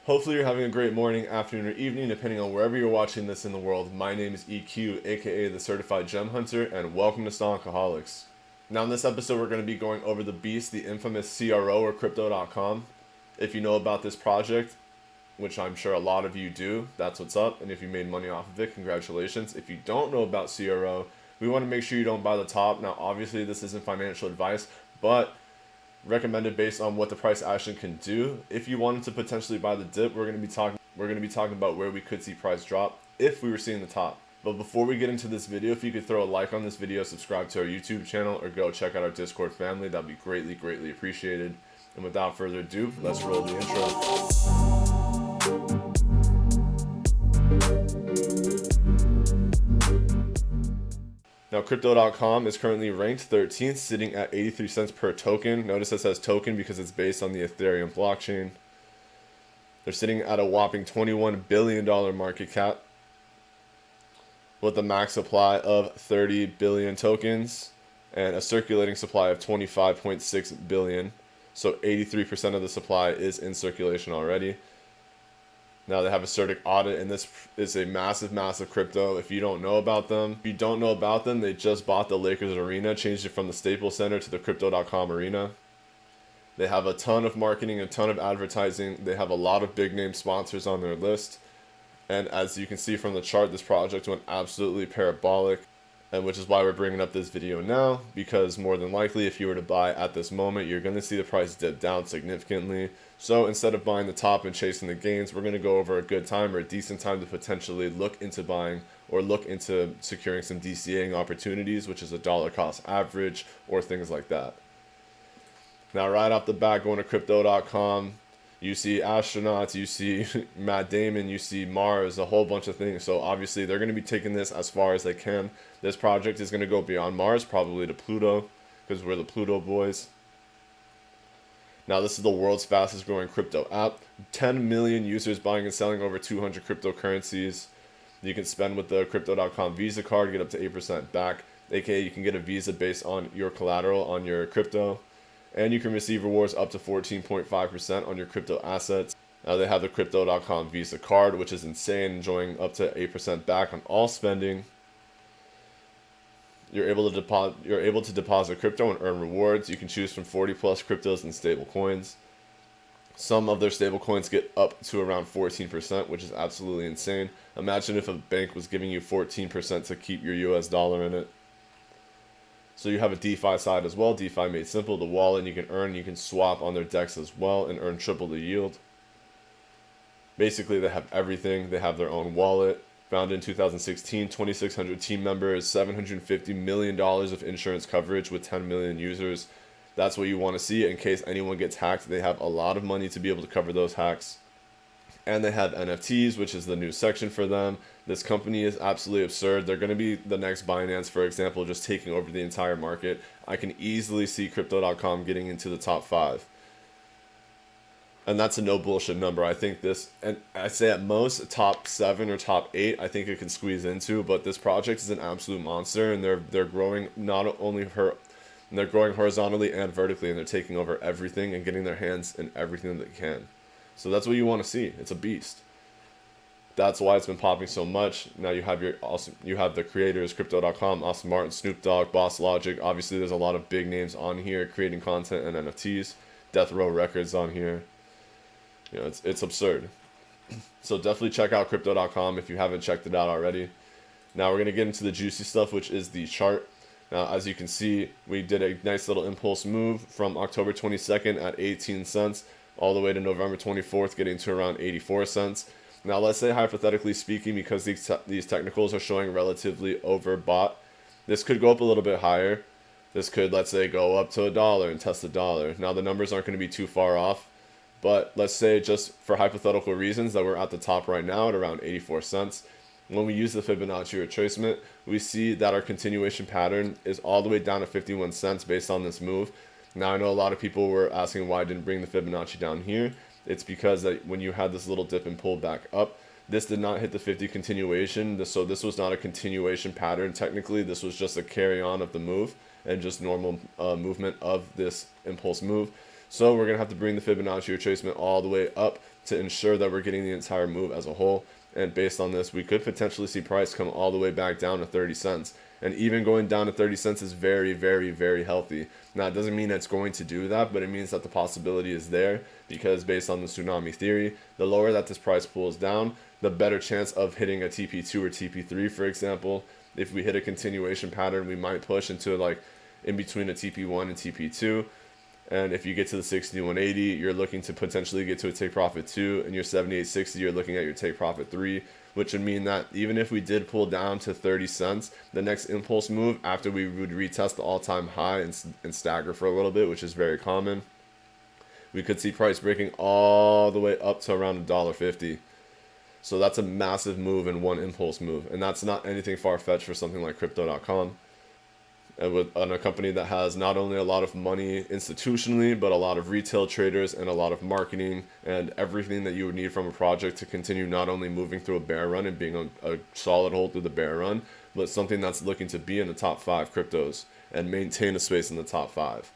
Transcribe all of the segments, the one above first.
Hopefully you're having a great morning, afternoon, or evening, depending on wherever you're watching this in the world. My name is EQ, aka the Certified Gem Hunter, and welcome to Stockaholics. Now in this episode we're going to be going over the beast, the infamous CRO or Crypto.com. If you know about this project, which I'm sure a lot of you do, that's what's up, and if you made money off of it, congratulations. If you don't know about CRO, we want to make sure you don't buy the top. Now obviously this isn't financial advice, but recommended based on what the price action can do. If you wanted to potentially buy the dip, we're going to be talking about where we could see price drop if we were seeing the top. But before we get into this video, if you could throw a like on this video, subscribe to our YouTube channel, or go check out our Discord family, that'd be greatly appreciated. And without further ado, let's roll the intro. Now, Crypto.com is currently ranked 13th, sitting at 83 cents per token. Notice it says token because it's based on the Ethereum blockchain. They're sitting at a whopping $21 billion market cap with a max supply of 30 billion tokens and a circulating supply of 25.6 billion. So 83% of the supply is in circulation already. Now they have a CertiK audit, and this is a massive crypto. If you don't know about them, they just bought the Lakers arena, changed it from the Staples Center to the Crypto.com arena. They have a ton of marketing, a ton of advertising. They have a lot of big name sponsors on their list. And as you can see from the chart, this project went absolutely parabolic, and which is why we're bringing up this video now, because more than likely if you were to buy at this moment, you're going to see the price dip down significantly. So instead of buying the top and chasing the gains, we're going to go over a good time or a decent time to potentially look into buying or look into securing some DCAing opportunities, which is a dollar cost average or things like that. Now right off the bat, going to Crypto.com, you see astronauts, you see Matt Damon, you see Mars, a whole bunch of things. So obviously they're going to be taking this as far as they can. This project is going to go beyond Mars, probably to Pluto, because we're the Pluto boys. Now this is the world's fastest growing crypto app. 10 million users buying and selling over 200 cryptocurrencies. You can spend with the Crypto.com Visa card, get up to 8% back. AKA you can get a Visa based on your collateral on your crypto. And you can receive rewards up to 14.5% on your crypto assets. Now they have the Crypto.com Visa card, which is insane, enjoying up to 8% back on all spending. You're able to deposit crypto and earn rewards. You can choose from 40 plus cryptos and stable coins. Some of their stable coins get up to around 14%, which is absolutely insane. Imagine if a bank was giving you 14% to keep your US dollar in it. So you have a DeFi side as well. DeFi made simple. The wallet you can earn, you can swap on their DEX as well and earn triple the yield. Basically, they have everything. They have their own wallet. Founded in 2016, 2,600 team members, $750 million of insurance coverage with 10 million users. That's what you want to see in case anyone gets hacked. They have a lot of money to be able to cover those hacks. And they have NFTs, which is the new section for them. This company is absolutely absurd. They're going to be the next Binance, for example, just taking over the entire market. I can easily see Crypto.com getting into the top 5. And that's a no bullshit number. I think this, and I say at most top 7 or top 8, I think it can squeeze into. But this project is an absolute monster, and they're growing they're growing horizontally and vertically, and they're taking over everything and getting their hands in everything that they can. So that's what you want to see. It's a beast. That's why it's been popping so much. Now you have the creators, Crypto.com, Austin Martin, Snoop Dogg, Boss Logic. Obviously, there's a lot of big names on here creating content and NFTs. Death Row Records on here. You know, it's absurd. So definitely check out Crypto.com if you haven't checked it out already. Now we're going to get into the juicy stuff, which is the chart. Now, as you can see, we did a nice little impulse move from October 22nd at 18 cents all the way to November 24th, getting to around 84 cents. Now, let's say hypothetically speaking, because these technicals are showing relatively overbought, this could go up a little bit higher. This could, let's say, go up to $1 and test $1. Now, the numbers aren't going to be too far off. But let's say just for hypothetical reasons that we're at the top right now at around 84 cents. When we use the Fibonacci retracement, we see that our continuation pattern is all the way down to 51 cents based on this move. Now, I know a lot of people were asking why I didn't bring the Fibonacci down here. It's because that when you had this little dip and pull back up, this did not hit the 50 continuation. So this was not a continuation pattern. Technically, this was just a carry on of the move and just normal movement of this impulse move. So we're going to have to bring the Fibonacci retracement all the way up to ensure that we're getting the entire move as a whole. And based on this, we could potentially see price come all the way back down to 30 cents. And even going down to 30 cents is very, very, very healthy. Now, it doesn't mean it's going to do that, but it means that the possibility is there, because based on the tsunami theory, the lower that this price pulls down, the better chance of hitting a TP2 or TP3, for example. If we hit a continuation pattern, we might push into like in between a TP1 and TP2. And if you get to the 6180, you're looking to potentially get to a take profit 2, and your 7860, you're looking at your take profit 3, which would mean that even if we did pull down to 30 cents, the next impulse move after we would retest the all-time high and stagger for a little bit, which is very common, we could see price breaking all the way up to around $1.50. So that's a massive move in one impulse move, and that's not anything far-fetched for something like Crypto.com. And on a company that has not only a lot of money institutionally, but a lot of retail traders and a lot of marketing and everything that you would need from a project to continue not only moving through a bear run and being a solid hold through the bear run, but something that's looking to be in the top 5 cryptos and maintain a space in the top 5.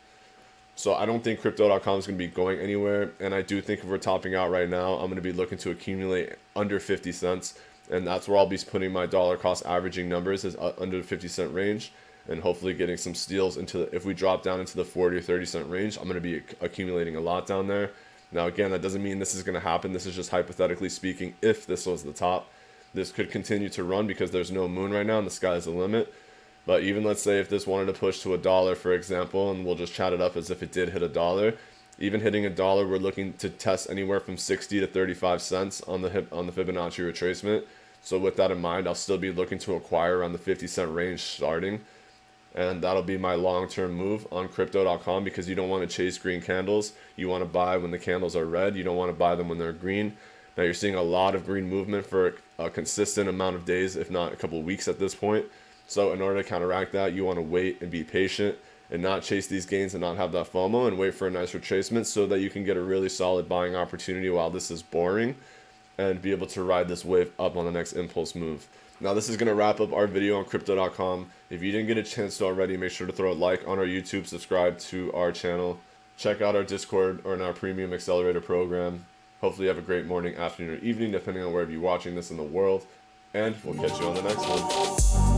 So I don't think Crypto.com is going to be going anywhere, and I do think if we're topping out right now, I'm going to be looking to accumulate under 50 cents, and that's where I'll be putting my dollar cost averaging numbers, is under the 50-cent range. And hopefully getting some steals if we drop down into the 40 or 30 cent range, I'm going to be accumulating a lot down there. Now, again, that doesn't mean this is going to happen. This is just hypothetically speaking. If this was the top, this could continue to run because there's no moon right now and the sky's the limit. But even let's say if this wanted to push to $1, for example, and we'll just chat it up as if it did hit $1, even hitting $1, we're looking to test anywhere from 60 to 35 cents on the Fibonacci retracement. So with that in mind, I'll still be looking to acquire around the 50-cent range starting. And that'll be my long-term move on Crypto.com, because you don't want to chase green candles. You want to buy when the candles are red. You don't want to buy them when they're green. Now, you're seeing a lot of green movement for a consistent amount of days, if not a couple of weeks at this point. So in order to counteract that, you want to wait and be patient and not chase these gains and not have that FOMO, and wait for a nice retracement so that you can get a really solid buying opportunity while this is boring and be able to ride this wave up on the next impulse move. Now, this is going to wrap up our video on Crypto.com. If you didn't get a chance to already, make sure to throw a like on our YouTube, subscribe to our channel, check out our Discord or in our Premium Accelerator program. Hopefully you have a great morning, afternoon, or evening, depending on wherever you're watching this in the world. And we'll catch you on the next one.